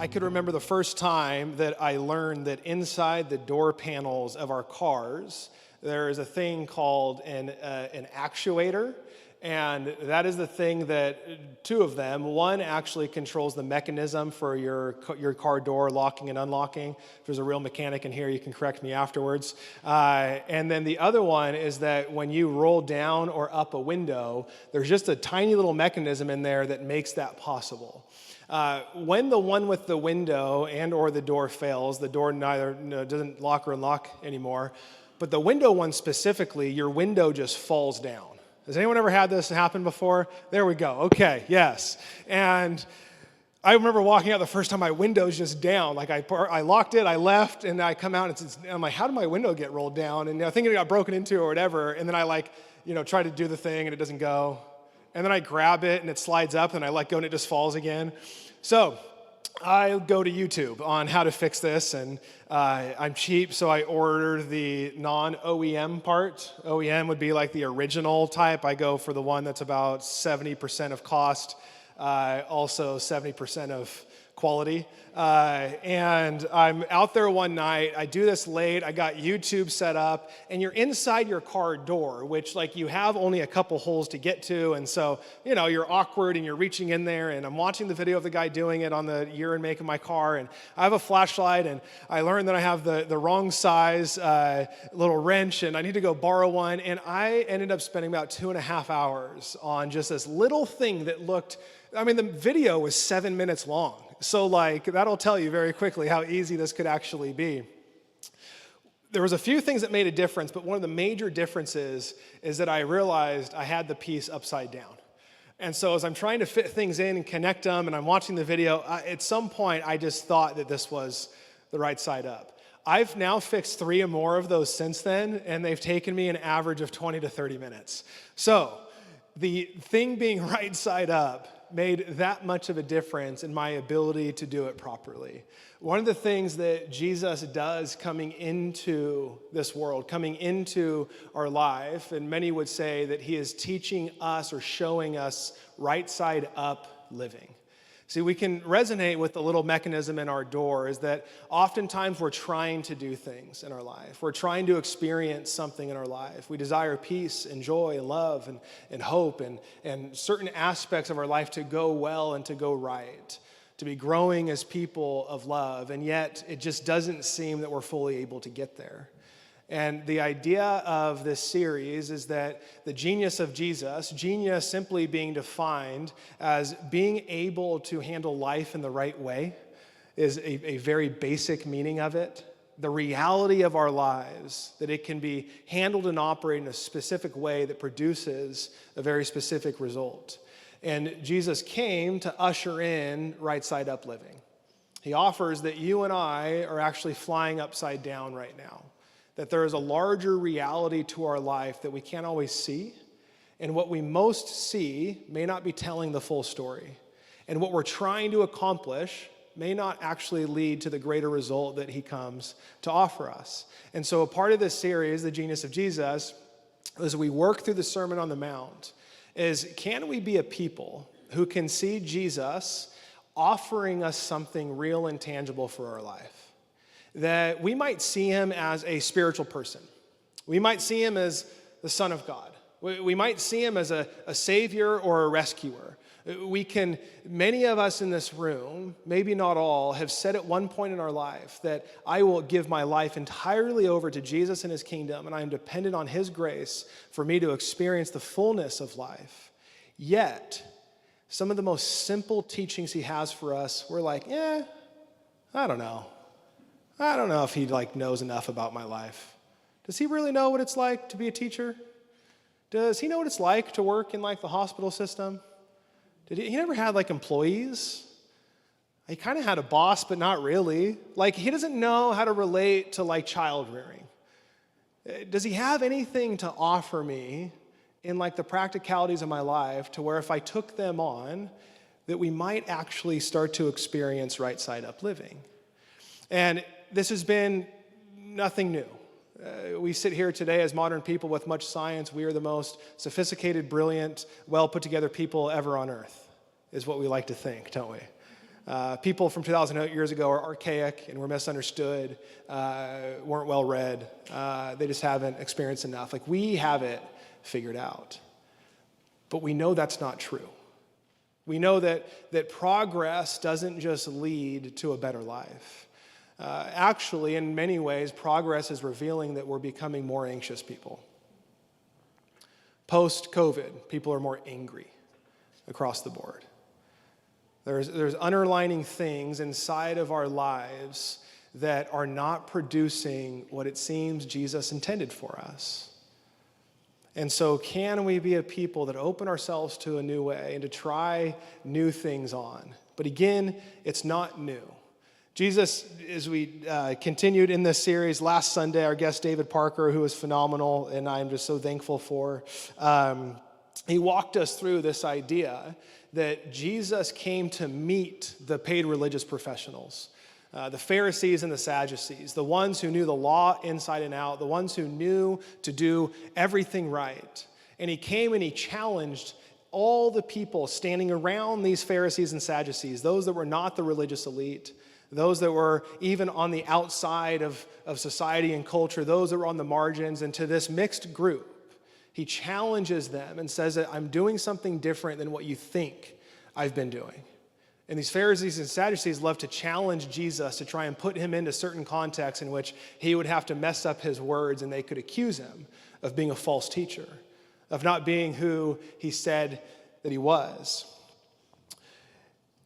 I could remember the first time that I learned that inside the door panels of our cars, there is a thing called an actuator. And that is the thing that two of them, one actually controls the mechanism for your car door locking and unlocking. If there's a real mechanic in here, you can correct me afterwards. And then the other one is that when you roll down or up a window, there's just a tiny little mechanism in there that makes that possible. When the one with the window and or the door fails, the door doesn't lock or unlock anymore, but the window one specifically, your window just falls down. Has anyone ever had this happen before? There we go. Okay, yes. And I remember walking out the first time, my window's just down. Like I locked it, I left, and I come out, and I'm like, how did my window get rolled down? And I think it got broken into or whatever. And then I try to do the thing, and it doesn't go. And then I grab it, and it slides up, and I let go, and it just falls again. So I go to YouTube on how to fix this, and I'm cheap, so I order the non-OEM part. OEM would be like the original type. I go for the one that's about 70% of cost, also 70% of quality. And I'm out there one night. I do this late. I got YouTube set up, and you're inside your car door, which you have only a couple holes to get to. And so, you're awkward and you're reaching in there, and I'm watching the video of the guy doing it on the year and make of my car. And I have a flashlight, and I learned that I have the wrong size little wrench, and I need to go borrow one. And I ended up spending about 2.5 hours on just this little thing that looked, the video was 7 minutes long. So that'll tell you very quickly how easy this could actually be. There was a few things that made a difference, but one of the major differences is that I realized I had the piece upside down. And so as I'm trying to fit things in and connect them, and I'm watching the video, at some point I just thought that this was the right side up. I've now fixed 3 or more of those since then, and they've taken me an average of 20 to 30 minutes. So the thing being right side up made that much of a difference in my ability to do it properly. One of the things that Jesus does coming into this world, coming into our life, and many would say that he is teaching us or showing us right side up living. See, we can resonate with the little mechanism in our door is that oftentimes we're trying to do things in our life. We're trying to experience something in our life. We desire peace and joy and love and hope and certain aspects of our life to go well and to go right, to be growing as people of love, and yet it just doesn't seem that we're fully able to get there. And the idea of this series is that the genius of Jesus, genius simply being defined as being able to handle life in the right way, is a very basic meaning of it. The reality of our lives, that it can be handled and operated in a specific way that produces a very specific result. And Jesus came to usher in right side up living. He offers that you and I are actually flying upside down right now. That there is a larger reality to our life that we can't always see. And what we most see may not be telling the full story. And what we're trying to accomplish may not actually lead to the greater result that he comes to offer us. And so a part of this series, The Genius of Jesus, as we work through the Sermon on the Mount, is can we be a people who can see Jesus offering us something real and tangible for our life? That we might see him as a spiritual person. We might see him as the Son of God. We might see him as a savior or a rescuer. Many of us in this room, maybe not all, have said at one point in our life that I will give my life entirely over to Jesus and his kingdom, and I am dependent on his grace for me to experience the fullness of life. Yet, some of the most simple teachings he has for us, we're like, I don't know. I don't know if he knows enough about my life. Does he really know what it's like to be a teacher? Does he know what it's like to work in the hospital system? He never had employees? He kind of had a boss, but not really. He doesn't know how to relate to child rearing. Does he have anything to offer me in the practicalities of my life to where if I took them on, that we might actually start to experience right side up living? And this has been nothing new. We sit here today as modern people with much science. We are the most sophisticated, brilliant, well put together people ever on earth, is what we like to think, don't we? People from 2,000 years ago are archaic and were misunderstood, weren't well read. They just haven't experienced enough. Like, we have it figured out. But we know that's not true. We know that progress doesn't just lead to a better life. Actually, in many ways, progress is revealing that we're becoming more anxious people. Post-COVID, people are more angry across the board. There's underlining things inside of our lives that are not producing what it seems Jesus intended for us. And so can we be a people that open ourselves to a new way and to try new things on? But again, it's not new. Jesus, as we continued in this series last Sunday, our guest David Parker, who was phenomenal and I'm just so thankful for, he walked us through this idea that Jesus came to meet the paid religious professionals, the Pharisees and the Sadducees, the ones who knew the law inside and out, the ones who knew to do everything right. And he came and he challenged all the people standing around these Pharisees and Sadducees, those that were not the religious elite, those that were even on the outside of society and culture, those that were on the margins, and to this mixed group. He challenges them and says that I'm doing something different than what you think I've been doing. And these Pharisees and Sadducees love to challenge Jesus to try and put him into certain contexts in which he would have to mess up his words and they could accuse him of being a false teacher, of not being who he said that he was.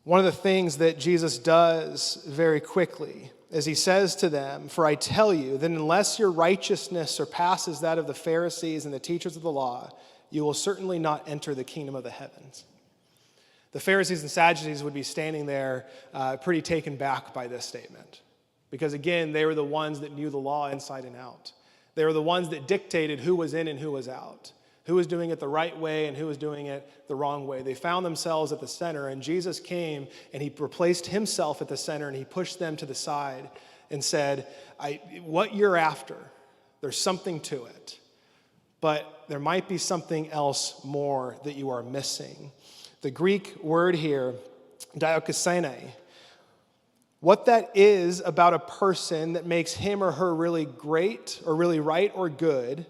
One of the things that Jesus does very quickly is he says to them, "For I tell you that unless your righteousness surpasses that of the Pharisees and the teachers of the law, you will certainly not enter the kingdom of the heavens." The Pharisees and Sadducees would be standing there pretty taken back by this statement. Because again, they were the ones that knew the law inside and out. They were the ones that dictated who was in and who was out, who was doing it the right way and who was doing it the wrong way. They found themselves at the center, and Jesus came and he replaced himself at the center and he pushed them to the side and said, what you're after, there's something to it, but there might be something else more that you are missing. The Greek word here, diokosene, what that is about a person that makes him or her really great or really right or good.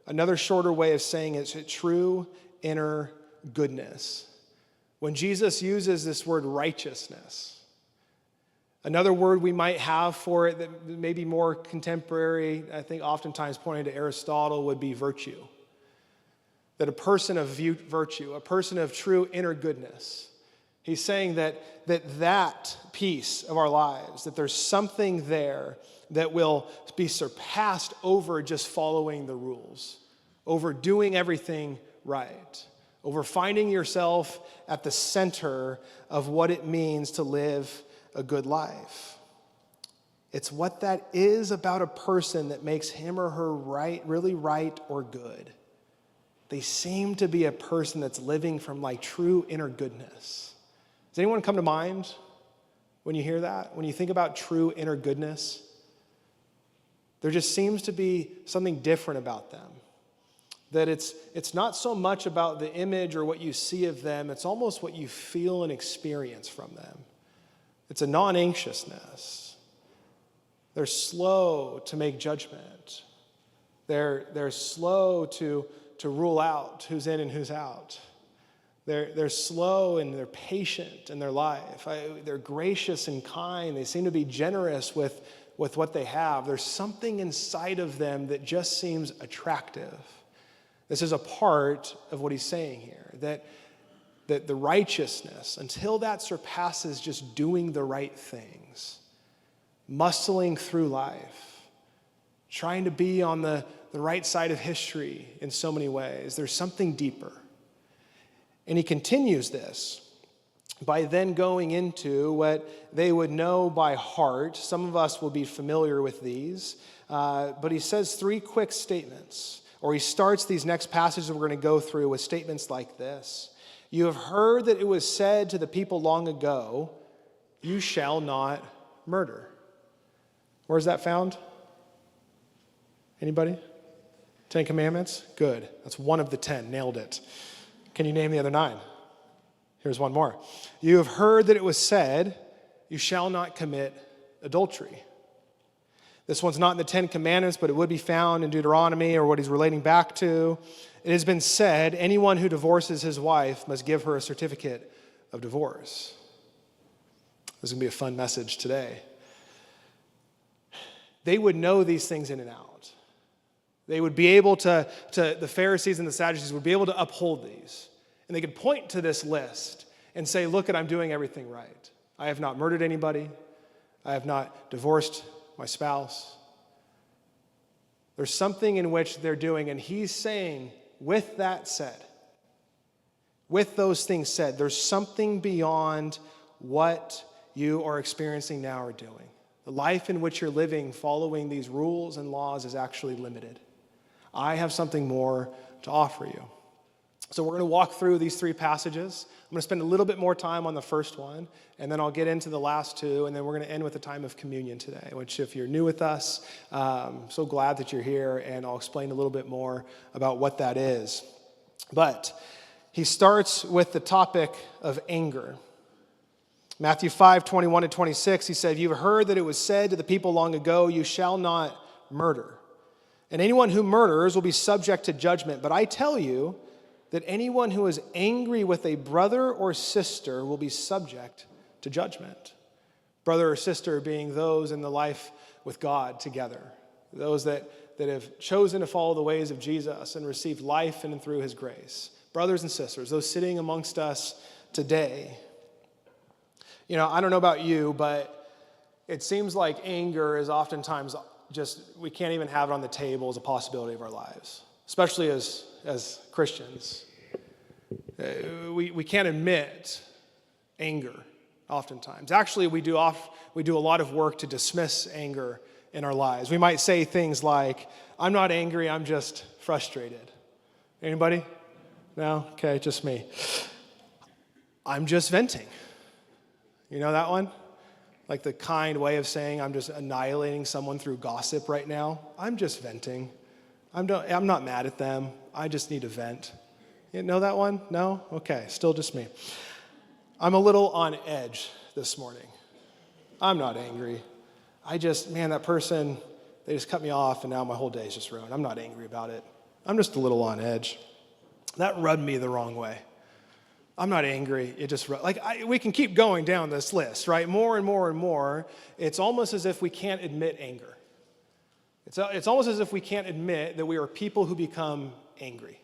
Another shorter way of saying it is true inner goodness. When Jesus uses this word righteousness, another word we might have for it that may be more contemporary, I think oftentimes pointing to Aristotle, would be virtue. That a person of virtue, a person of true inner goodness, he's saying that piece of our lives, that there's something there that will be surpassed over just following the rules, over doing everything right, over finding yourself at the center of what it means to live a good life. It's what that is about a person that makes him or her right, really right or good. They seem to be a person that's living from like true inner goodness. Does anyone come to mind when you hear that? When you think about true inner goodness? There just seems to be something different about them. That it's not so much about the image or what you see of them, it's almost what you feel and experience from them. It's a non-anxiousness. They're slow to make judgment. They're slow to rule out who's in and who's out. They're slow and they're patient in their life. They're gracious and kind. They seem to be generous with what they have. There's something inside of them that just seems attractive. This is a part of what he's saying here, that the righteousness, until that surpasses just doing the right things, muscling through life, trying to be on the right side of history in so many ways. There's something deeper. And he continues this by then going into what they would know by heart. Some of us will be familiar with these, but he says three quick statements, or he starts these next passages we're going to go through with statements like this. You have heard that it was said to the people long ago, you shall not murder. Where's that found? Anybody? 10 Commandments? Good. That's one of the 10. Nailed it. Can you name the other 9? Here's one more. You have heard that it was said, you shall not commit adultery. This one's not in the Ten Commandments, but it would be found in Deuteronomy or what he's relating back to. It has been said, anyone who divorces his wife must give her a certificate of divorce. This is going to be a fun message today. They would know these things in and out. They would be able to the Pharisees and the Sadducees would be able to uphold these. And they could point to this list and say, look, I'm doing everything right. I have not murdered anybody. I have not divorced my spouse. There's something in which they're doing, and he's saying, with that said, with those things said, there's something beyond what you are experiencing now or doing. The life in which you're living following these rules and laws is actually limited. I have something more to offer you. So we're going to walk through these three passages. I'm going to spend a little bit more time on the first one, and then I'll get into the last two, and then we're going to end with a time of communion today, which if you're new with us, so glad that you're here, and I'll explain a little bit more about what that is. But he starts with the topic of anger. Matthew 5:21-26, he said, "You've heard that it was said to the people long ago, you shall not murder. And anyone who murders will be subject to judgment. But I tell you that anyone who is angry with a brother or sister will be subject to judgment." Brother or sister being those in the life with God together, those that have chosen to follow the ways of Jesus and received life in and through his grace. Brothers and sisters, those sitting amongst us today. You know, I don't know about you, but it seems like anger is oftentimes just, we can't even have it on the table as a possibility of our lives, especially as Christians. We can't admit anger oftentimes. Actually, we do a lot of work to dismiss anger in our lives. We might say things like, I'm not angry, I'm just frustrated. Anybody? No? Okay, just me. I'm just venting. You know that one? Like the kind way of saying I'm just annihilating someone through gossip right now. I'm just venting. I'm not mad at them. I just need to vent. You know that one? No? Okay, still just me. I'm a little on edge this morning. I'm not angry. That person, they just cut me off and now my whole day is just ruined. I'm not angry about it. I'm just a little on edge. That rubbed me the wrong way. I'm not angry. It just, we can keep going down this list, right? More and more and more. It's almost as if we can't admit anger. It's almost as if we can't admit that we are people who become angry.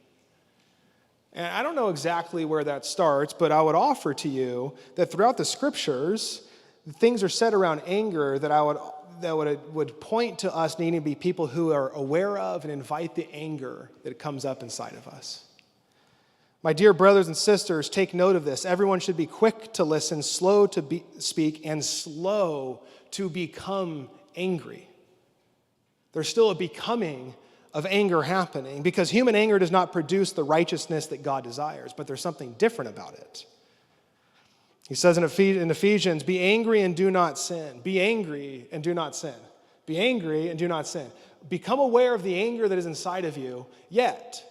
And I don't know exactly where that starts, but I would offer to you that throughout the scriptures, things are said around anger that would point to us needing to be people who are aware of and invite the anger that comes up inside of us. My dear brothers and sisters, take note of this. Everyone should be quick to listen, slow to speak, and slow to become angry. There's still a becoming of anger happening because human anger does not produce the righteousness that God desires, but there's something different about it. He says in Ephesians, be angry and do not sin. Be angry and do not sin. Be angry and do not sin. Become aware of the anger that is inside of you, yet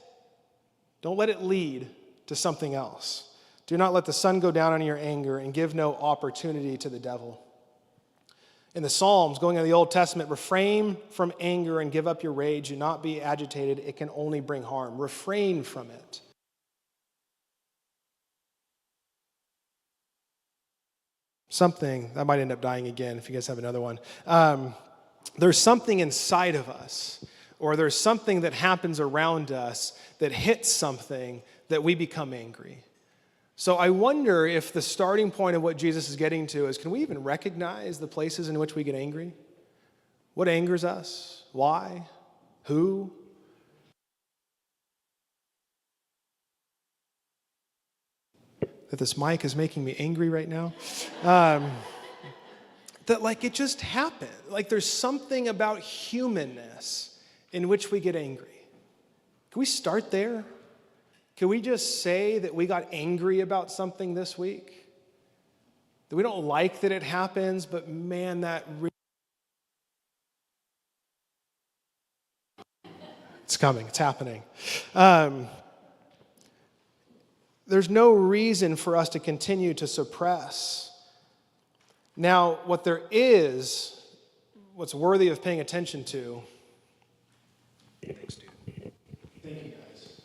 don't let it lead to something else. Do not let the sun go down on your anger and give no opportunity to the devil. In the Psalms, going into the Old Testament, refrain from anger and give up your rage. Do not be agitated. It can only bring harm. Refrain from it. Something, I might end up dying again if you guys have another one. There's something inside of us, or there's something that happens around us that hits something that we become angry. So I wonder if the starting point of what Jesus is getting to is, can we even recognize the places in which we get angry? What angers us? Why? Who? That this mic is making me angry right now. That it just happened. There's something about humanness in which we get angry. Can we start there? Can we just say that we got angry about something this week? That we don't like that it happens, but man, it's coming, it's happening. There's no reason for us to continue to suppress Now, what's worthy of paying attention to, thanks, dude. Thank you, guys.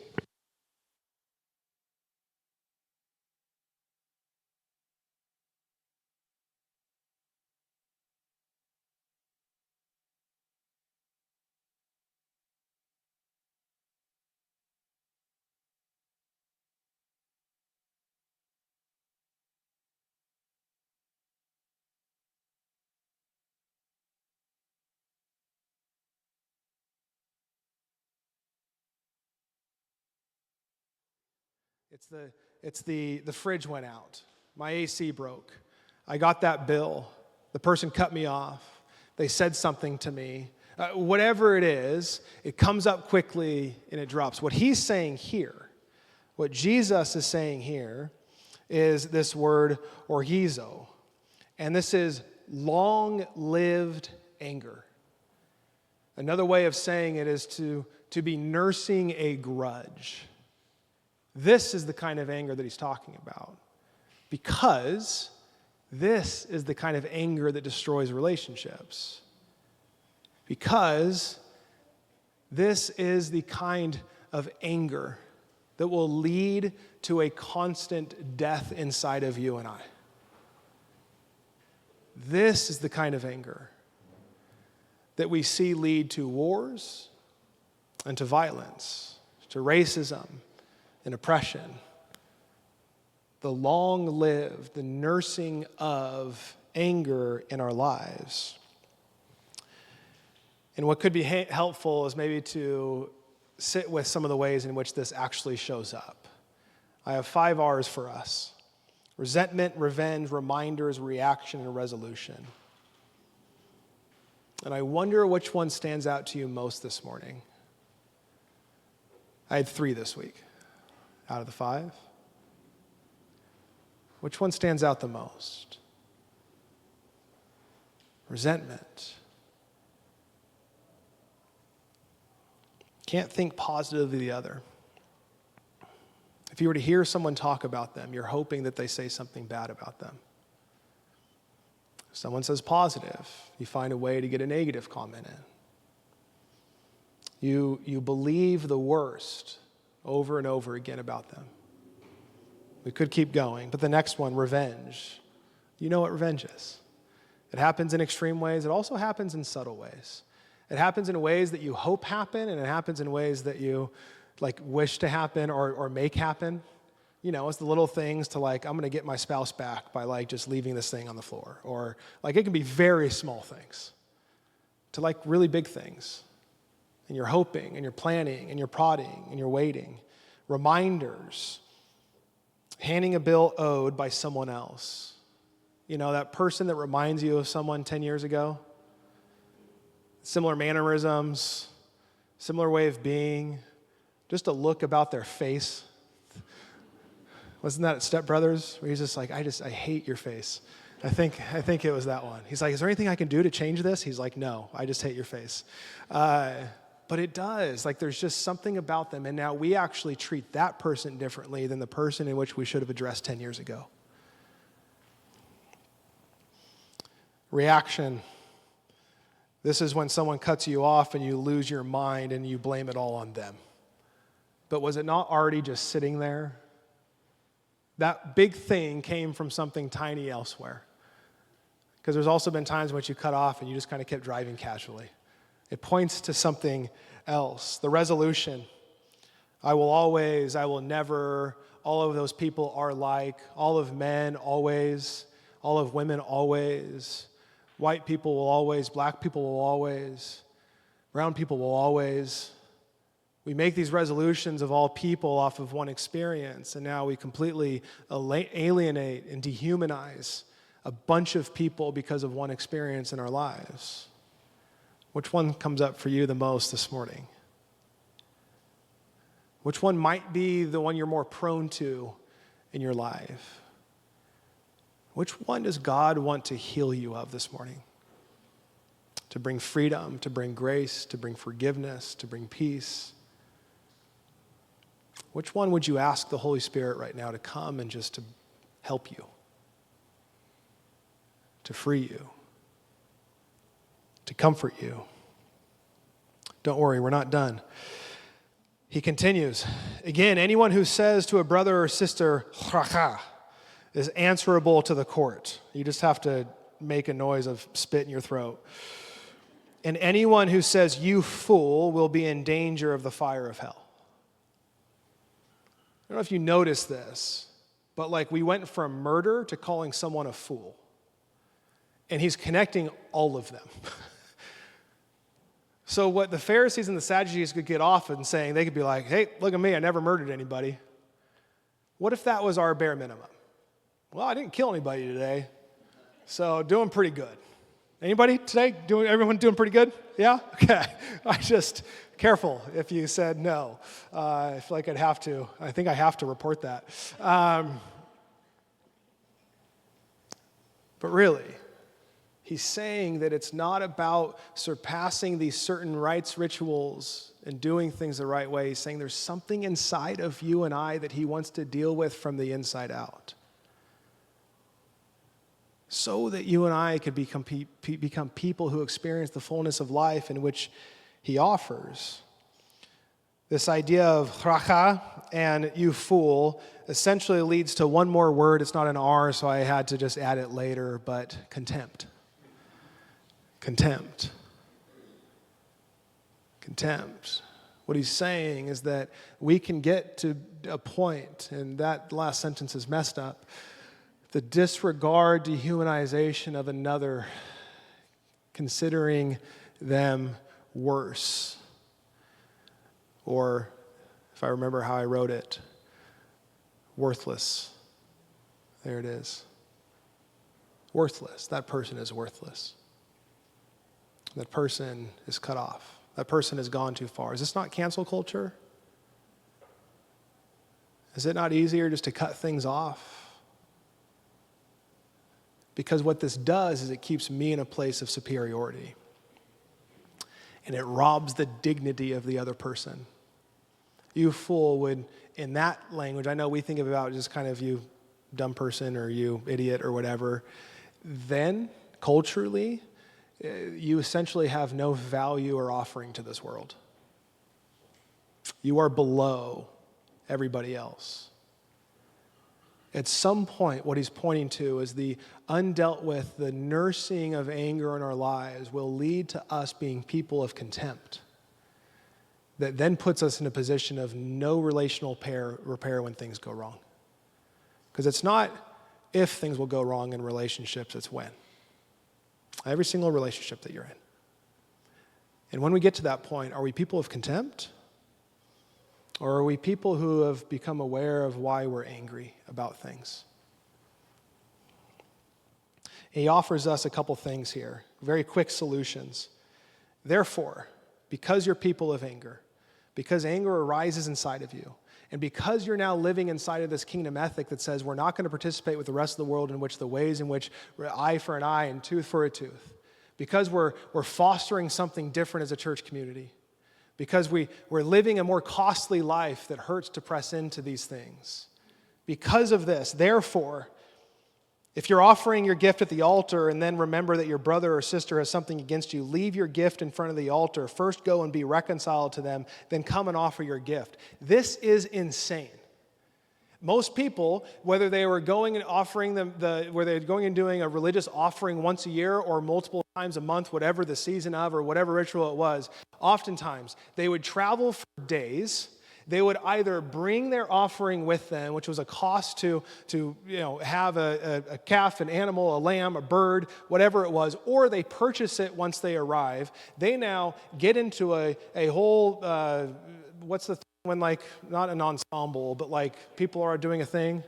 The fridge went out. My AC broke. I got that bill. The person cut me off. They said something to me. Whatever it is, it comes up quickly and it drops. What he's saying here, what Jesus is saying here, is this word orgizo. And this is long-lived anger. Another way of saying it is to be nursing a grudge. This is the kind of anger that he's talking about, because this is the kind of anger that destroys relationships. Because this is the kind of anger that will lead to a constant death inside of you and I. This is the kind of anger that we see lead to wars and to violence, to racism and oppression. The long-lived, the nursing of anger in our lives. And what could be helpful is maybe to sit with some of the ways in which this actually shows up. I have 5 R's for us: resentment, revenge, reminders, reaction, and resolution. And I wonder which one stands out to you most this morning. I had 3 this week out of the 5. Which one stands out the most? Resentment. Can't think positively of the other. If you were to hear someone talk about them, you're hoping that they say something bad about them. If someone says positive, you find a way to get a negative comment in. You believe the worst over and over again about them. We could keep going, but the next one, revenge. You know what revenge is. It happens in extreme ways. It also happens in subtle ways. It happens in ways that you hope happen, and it happens in ways that you wish to happen or make happen. You know, it's the little things to I'm going to get my spouse back by just leaving this thing on the floor. Or it can be very small things to really big things. And you're hoping, and you're planning, and you're prodding, and you're waiting. Reminders. Handing a bill owed by someone else. You know, that person that reminds you of someone 10 years ago. Similar mannerisms, similar way of being, just a look about their face. Wasn't that at Step Brothers, where he's just I hate your face. I think it was that one. He's like, is there anything I can do to change this? He's like, no, I just hate your face. But it does. There's just something about them, and now we actually treat that person differently than the person in which we should have addressed 10 years ago. Reaction. This is when someone cuts you off and you lose your mind and you blame it all on them. But was it not already just sitting there? That big thing came from something tiny elsewhere. Because there's also been times in which you cut off and you just kind of kept driving casually. It points to something else. The resolution. I will never, all of those people are like, all of men always, all of women always. White people will always, black people will always, brown people will always. We make these resolutions of all people off of one experience, and now we completely alienate and dehumanize a bunch of people because of one experience in our lives. Which one comes up for you the most this morning? Which one might be the one you're more prone to in your life? Which one does God want to heal you of this morning? To bring freedom, to bring grace, to bring forgiveness, to bring peace. Which one would you ask the Holy Spirit right now to come and just to help you? to free you, to comfort you. Don't worry, we're not done. He continues, again, anyone who says to a brother or sister, "Chracha," is answerable to the court. You just have to make a noise of spit in your throat. And anyone who says, "You fool," will be in danger of the fire of hell. I don't know if you noticed this, but like we went from murder to calling someone a fool. And he's connecting all of them. So what the Pharisees and the Sadducees could get off and saying, they could be like, "Hey, look at me, I never murdered anybody." What if that was our bare minimum? Well, I didn't kill anybody today, so doing pretty good. Anybody today? Everyone doing pretty good? Yeah? Okay. Careful if you said no. I feel like I think I have to report that. But really, he's saying that it's not about surpassing these certain rites, rituals, and doing things the right way. He's saying there's something inside of you and I that he wants to deal with from the inside out, so that you and I could become people who experience the fullness of life in which he offers. This idea of chracha and "you fool" essentially leads to one more word. It's not an R, so I had to just add it later, but contempt. Contempt. Contempt. What he's saying is that we can get to a point, and that last sentence is messed up, the disregard, dehumanization of another, considering them worse. Or, if I remember how I wrote it, worthless. There it is. Worthless. That person is worthless. That person is cut off. That person has gone too far. Is this not cancel culture? Is it not easier just to cut things off? Because what this does is it keeps me in a place of superiority. And it robs the dignity of the other person. "You fool" would, in that language, I know we think about just kind of "you dumb person" or "you idiot" or whatever. Then, culturally, you essentially have no value or offering to this world. You are below everybody else. At some point, what he's pointing to is the undealt with, the nursing of anger in our lives will lead to us being people of contempt. That then puts us in a position of no relational repair when things go wrong. Because it's not if things will go wrong in relationships, it's when. Every single relationship that you're in. And when we get to that point, are we people of contempt? Or are we people who have become aware of why we're angry about things? He offers us a couple things here, very quick solutions. Therefore, because you're people of anger, because anger arises inside of you, and because you're now living inside of this kingdom ethic that says we're not going to participate with the rest of the world in which the ways in which eye for an eye and tooth for a tooth, because we're fostering something different as a church community, because we're living a more costly life that hurts to press into these things. Because of this, therefore, if you're offering your gift at the altar and then remember that your brother or sister has something against you, leave your gift in front of the altar. First go and be reconciled to them, then come and offer your gift. This is insane. Most people, whether they were going and offering where they're going and doing a religious offering once a year or multiple times a month, whatever the season of or whatever ritual it was, oftentimes they would travel for days. They would either bring their offering with them, which was a cost to have a calf, an animal, a lamb, a bird, whatever it was, or they purchase it once they arrive. They now get into a whole, what's the thing when not an ensemble, but people are doing a thing?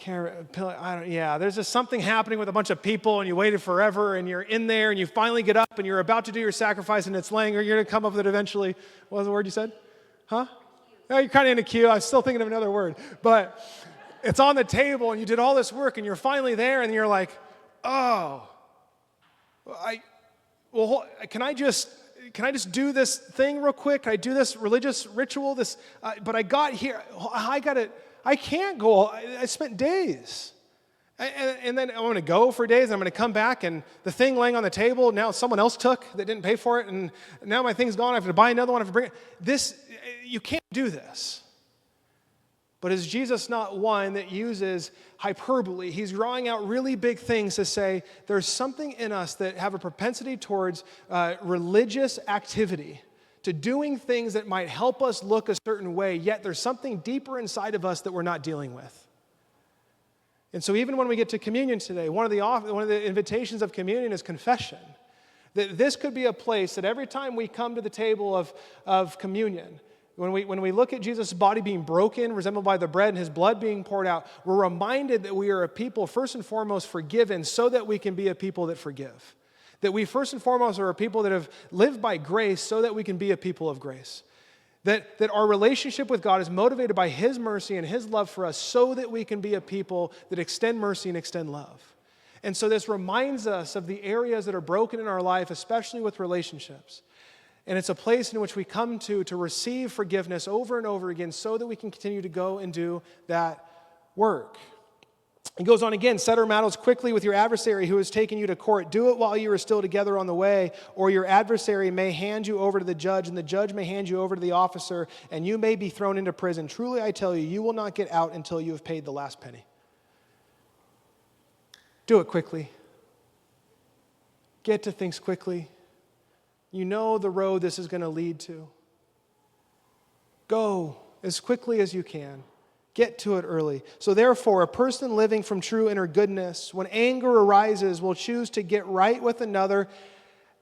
There's just something happening with a bunch of people and you waited forever and you're in there and you finally get up and you're about to do your sacrifice and it's laying, or you're going to come up with it eventually. What was the word you said? Huh? No, you're kind of in a queue. I was still thinking of another word. But it's on the table and you did all this work and you're finally there and you're like, oh, can I just do this thing real quick? Can I do this religious ritual? But I got here. I can't go. I spent days. And then I'm going to go for days, and I'm going to come back, and the thing laying on the table, now someone else took that didn't pay for it, and now my thing's gone. I have to buy another one. I have to bring it. You can't do this. But is Jesus not one that uses hyperbole? He's drawing out really big things to say there's something in us that have a propensity towards religious activity, to doing things that might help us look a certain way, yet there's something deeper inside of us that we're not dealing with. And so even when we get to communion today, one of the invitations of communion is confession. That this could be a place that every time we come to the table of communion, when we look at Jesus' body being broken, resembled by the bread, and his blood being poured out, we're reminded that we are a people, first and foremost, forgiven so that we can be a people that forgive. That we, first and foremost, are a people that have lived by grace so that we can be a people of grace. That our relationship with God is motivated by his mercy and his love for us so that we can be a people that extend mercy and extend love. And so this reminds us of the areas that are broken in our life, especially with relationships. And it's a place in which we come to receive forgiveness over and over again so that we can continue to go and do that work. He goes on again, settle matters quickly with your adversary who has taken you to court. Do it while you are still together on the way, or your adversary may hand you over to the judge, and the judge may hand you over to the officer, and you may be thrown into prison. Truly, I tell you, you will not get out until you have paid the last penny. Do it quickly. Get to things quickly. You know the road this is going to lead to. Go as quickly as you can. Get to it early. So therefore, a person living from true inner goodness, when anger arises, will choose to get right with another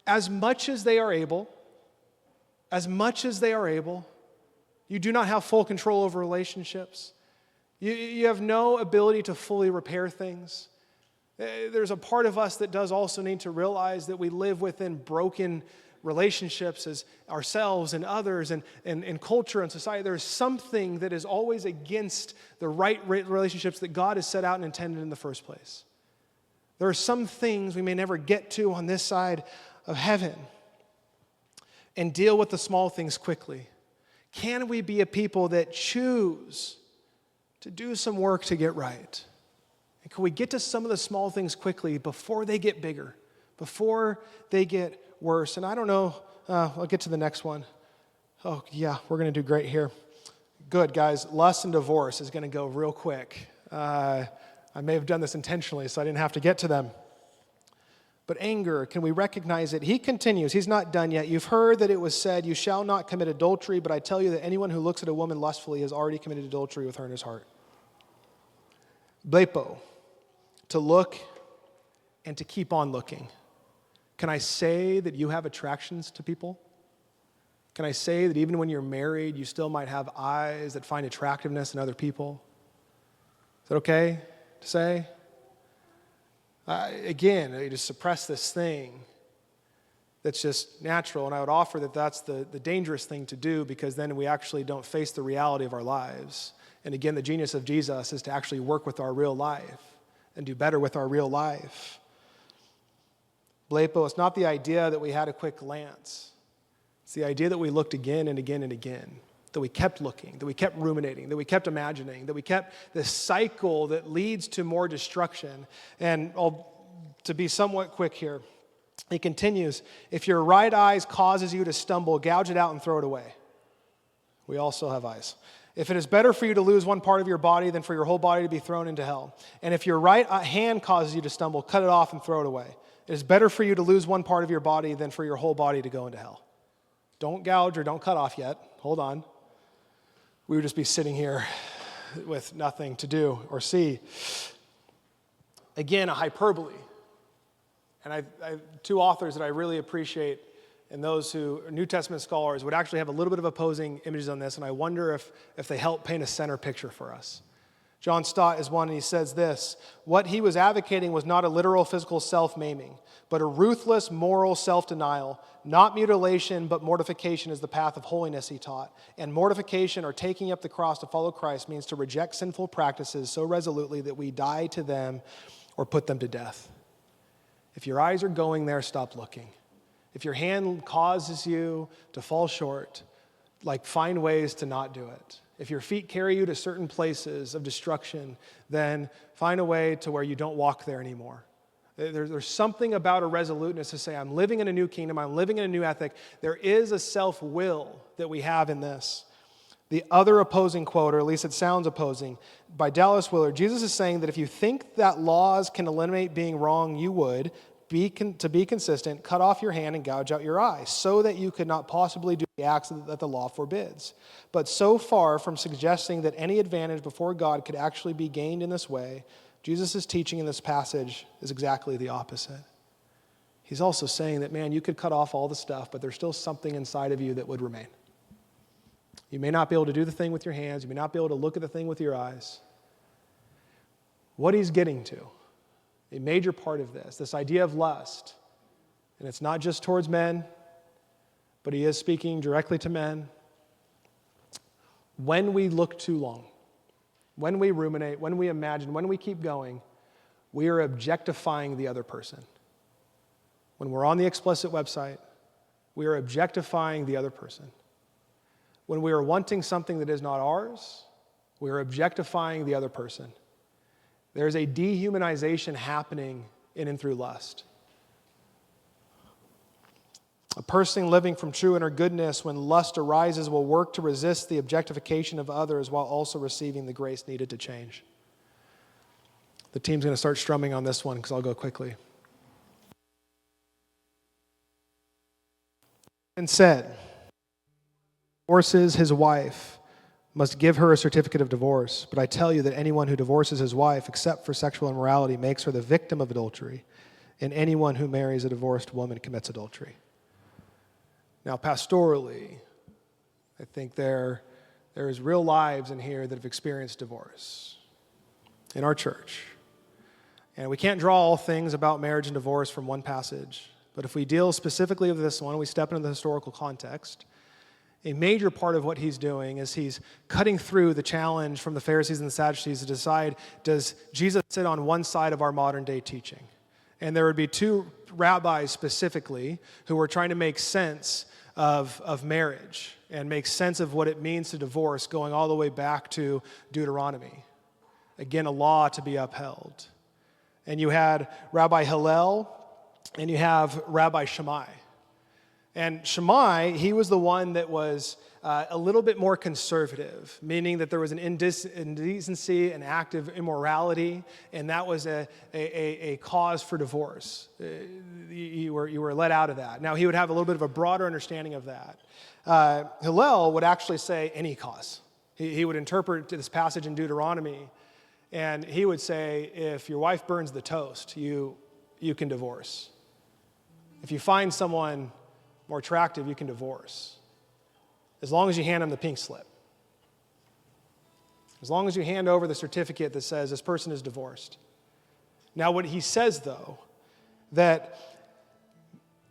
as much as they are able. As much as they are able. You do not have full control over relationships. You have no ability to fully repair things. There's a part of us that does also need to realize that we live within broken relationships as ourselves and others and culture and society. There's something that is always against the right relationships that God has set out and intended in the first place. There are some things we may never get to on this side of heaven. And deal with the small things quickly. Can we be a people that choose to do some work to get right? And can we get to some of the small things quickly before they get bigger, before they get worse? And I don't know, I'll get to the next one. Oh, yeah, we're going to do great here. Good, guys. Lust and divorce is going to go real quick. I may have done this intentionally, so I didn't have to get to them. But anger, can we recognize it? He continues, he's not done yet. You've heard that it was said, you shall not commit adultery, but I tell you that anyone who looks at a woman lustfully has already committed adultery with her in his heart. Blepo, to look and to keep on looking. Can I say that you have attractions to people? Can I say that even when you're married, you still might have eyes that find attractiveness in other people? Is that okay to say? Again, you just suppress this thing that's just natural, and I would offer that that's the dangerous thing to do, because then we actually don't face the reality of our lives. And again, the genius of Jesus is to actually work with our real life and do better with our real life. Blepo, it's not the idea that we had a quick glance. It's the idea that we looked again and again and again, that we kept looking, that we kept ruminating, that we kept imagining, that we kept this cycle that leads to more destruction. And to be somewhat quick here, he continues, if your right eye causes you to stumble, gouge it out and throw it away. We all still have eyes. If it is better for you to lose one part of your body than for your whole body to be thrown into hell. And if your right hand causes you to stumble, cut it off and throw it away. It is better for you to lose one part of your body than for your whole body to go into hell. Don't gouge or don't cut off yet. Hold on. We would just be sitting here with nothing to do or see. Again, a hyperbole. And I two authors that I really appreciate, and those who are New Testament scholars would actually have a little bit of opposing images on this, and I wonder if they help paint a center picture for us. John Stott is one, and he says this: what he was advocating was not a literal physical self-maiming, but a ruthless moral self-denial. Not mutilation, but mortification is the path of holiness, he taught. And mortification, or taking up the cross to follow Christ, means to reject sinful practices so resolutely that we die to them or put them to death. If your eyes are going there, stop looking. If your hand causes you to fall short, like find ways to not do it. If your feet carry you to certain places of destruction, then find a way to where you don't walk there anymore. There's something about a resoluteness to say, I'm living in a new kingdom, I'm living in a new ethic. There is a self-will that we have in this. The other opposing quote, or at least it sounds opposing, by Dallas Willard, Jesus is saying that if you think that laws can eliminate being wrong, you would, to be consistent, cut off your hand and gouge out your eye, so that you could not possibly do the acts that the law forbids. But so far from suggesting that any advantage before God could actually be gained in this way, Jesus' teaching in this passage is exactly the opposite. He's also saying that, man, you could cut off all the stuff, but there's still something inside of you that would remain. You may not be able to do the thing with your hands. You may not be able to look at the thing with your eyes. What he's getting to, a major part of this idea of lust, and it's not just towards men, but he is speaking directly to men. When we look too long, when we ruminate, when we imagine, when we keep going, we are objectifying the other person. When we're on the explicit website, we are objectifying the other person. When we are wanting something that is not ours, we are objectifying the other person. There's a dehumanization happening in and through lust. A person living from true inner goodness, when lust arises, will work to resist the objectification of others while also receiving the grace needed to change. The team's going to start strumming on this one because I'll go quickly. And said, divorces his wife must give her a certificate of divorce. But I tell you that anyone who divorces his wife, except for sexual immorality, makes her the victim of adultery. And anyone who marries a divorced woman commits adultery. Now, pastorally, I think there's real lives in here that have experienced divorce in our church. And we can't draw all things about marriage and divorce from one passage. But if we deal specifically with this one, we step into the historical context. A major part of what he's doing is he's cutting through the challenge from the Pharisees and the Sadducees to decide, does Jesus sit on one side of our modern day teaching? And there would be two rabbis specifically who were trying to make sense of marriage and make sense of what it means to divorce, going all the way back to Deuteronomy. Again, a law to be upheld. And you had Rabbi Hillel and you have Rabbi Shammai. And Shammai, he was the one that was a little bit more conservative, meaning that there was an indecency, an act of immorality, and that was a cause for divorce. You were let out of that. Now, he would have a little bit of a broader understanding of that. Hillel would actually say any cause. He would interpret this passage in Deuteronomy, and he would say, if your wife burns the toast, you can divorce. If you find someone more attractive, you can divorce. As long as you hand them the pink slip. As long as you hand over the certificate that says this person is divorced. Now, what he says, though, that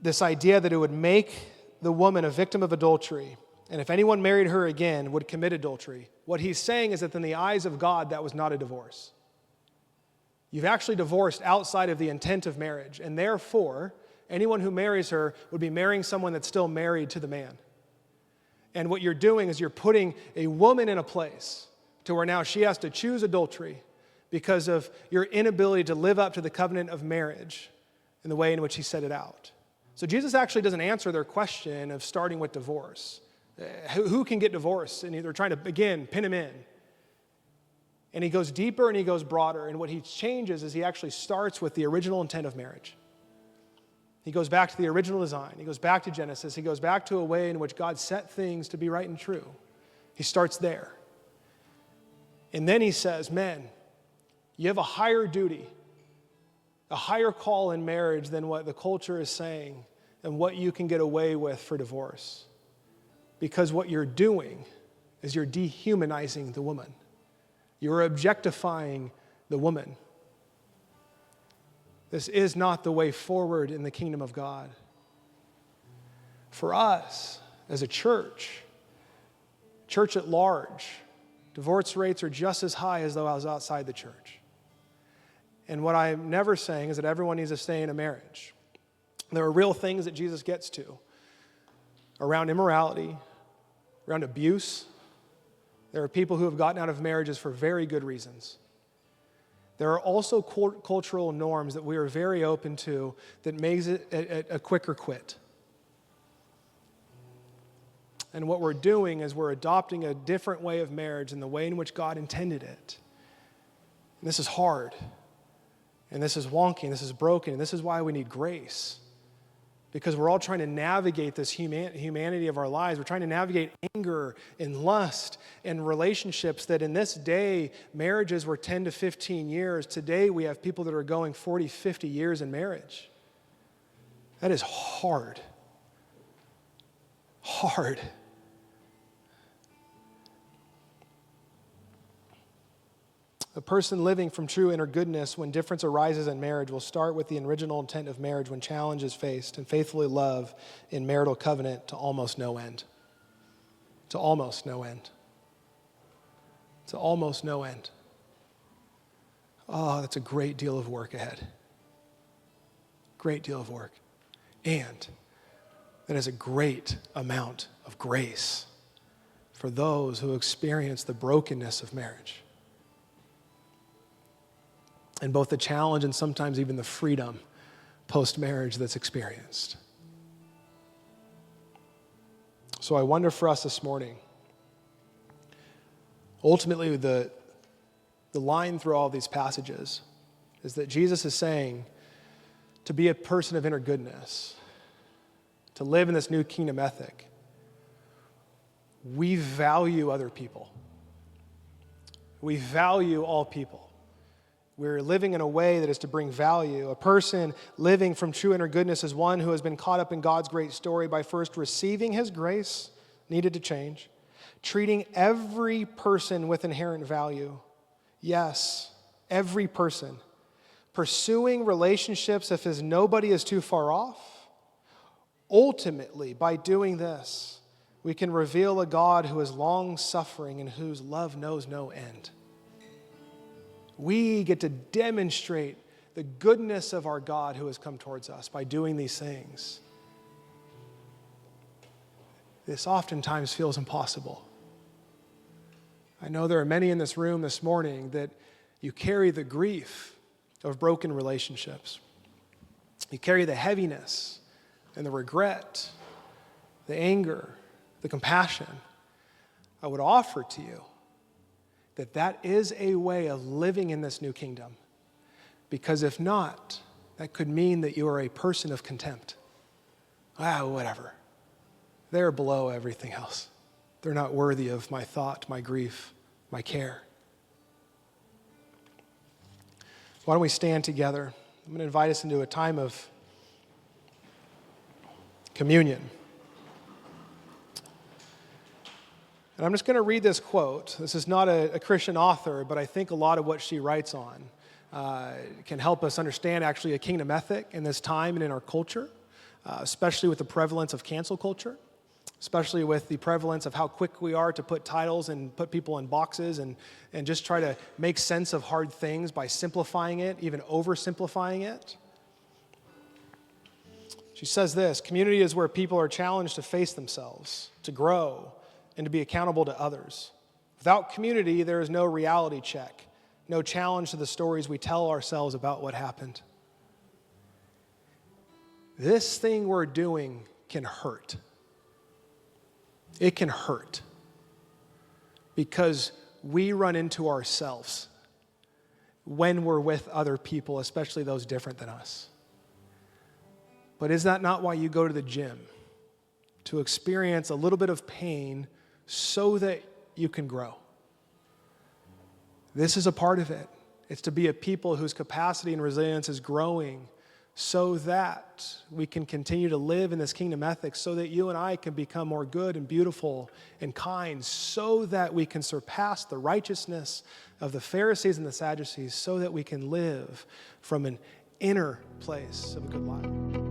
this idea that it would make the woman a victim of adultery, and if anyone married her again, would commit adultery, what he's saying is that in the eyes of God, that was not a divorce. You've actually divorced outside of the intent of marriage, and therefore, anyone who marries her would be marrying someone that's still married to the man. And what you're doing is you're putting a woman in a place to where now she has to choose adultery because of your inability to live up to the covenant of marriage in the way in which he set it out. So Jesus actually doesn't answer their question of starting with divorce. Who can get divorced? And they're trying to, again, pin him in. And he goes deeper and he goes broader. And what he changes is he actually starts with the original intent of marriage. He goes back to the original design. He goes back to Genesis. He goes back to a way in which God set things to be right and true. He starts there. And then he says, men, you have a higher duty, a higher call in marriage than what the culture is saying and what you can get away with for divorce. Because what you're doing is you're dehumanizing the woman. You're objectifying the woman. This is not the way forward in the kingdom of God. For us, as a church at large, divorce rates are just as high as though I was outside the church. And what I'm never saying is that everyone needs to stay in a marriage. There are real things that Jesus gets to around immorality, around abuse. There are people who have gotten out of marriages for very good reasons. There are also cultural norms that we are very open to that makes it a quicker quit. And what we're doing is we're adopting a different way of marriage than the way in which God intended it. And this is hard. And this is wonky. And this is broken. And this is why we need grace. Because we're all trying to navigate this humanity of our lives. We're trying to navigate anger and lust and relationships that in this day, marriages were 10 to 15 years. Today, we have people that are going 40, 50 years in marriage. That is hard. Hard. A person living from true inner goodness when difference arises in marriage will start with the original intent of marriage when challenge is faced and faithfully love in marital covenant to almost no end. To almost no end. To almost no end. Oh, that's a great deal of work ahead. Great deal of work. And that is a great amount of grace for those who experience the brokenness of marriage. And both the challenge and sometimes even the freedom post-marriage that's experienced. So I wonder for us this morning, ultimately the line through all these passages is that Jesus is saying to be a person of inner goodness, to live in this new kingdom ethic, we value other people. We value all people. We're living in a way that is to bring value. A person living from true inner goodness is one who has been caught up in God's great story by first receiving his grace, needed to change, treating every person with inherent value. Yes, every person. Pursuing relationships if his nobody is too far off. Ultimately, by doing this, we can reveal a God who is long-suffering and whose love knows no end. We get to demonstrate the goodness of our God who has come towards us by doing these things. This oftentimes feels impossible. I know there are many in this room this morning that you carry the grief of broken relationships. You carry the heaviness and the regret, the anger, the compassion. I would offer to you that is a way of living in this new kingdom. Because if not, that could mean that you are a person of contempt. Whatever. They're below everything else. They're not worthy of my thought, my grief, my care. Why don't we stand together? I'm going to invite us into a time of communion. And I'm just going to read this quote. This is not a Christian author, but I think a lot of what she writes on can help us understand actually a kingdom ethic in this time and in our culture, especially with the prevalence of cancel culture, especially with the prevalence of how quick we are to put titles and put people in boxes and just try to make sense of hard things by simplifying it, even oversimplifying it. She says this: community is where people are challenged to face themselves, to grow, and to be accountable to others. Without community, there is no reality check, no challenge to the stories we tell ourselves about what happened. This thing we're doing can hurt. It can hurt because we run into ourselves when we're with other people, especially those different than us. But is that not why you go to the gym? To experience a little bit of pain so that you can grow. This is a part of it. It's to be a people whose capacity and resilience is growing so that we can continue to live in this kingdom ethic, so that you and I can become more good and beautiful and kind, so that we can surpass the righteousness of the Pharisees and the Sadducees, so that we can live from an inner place of a good life.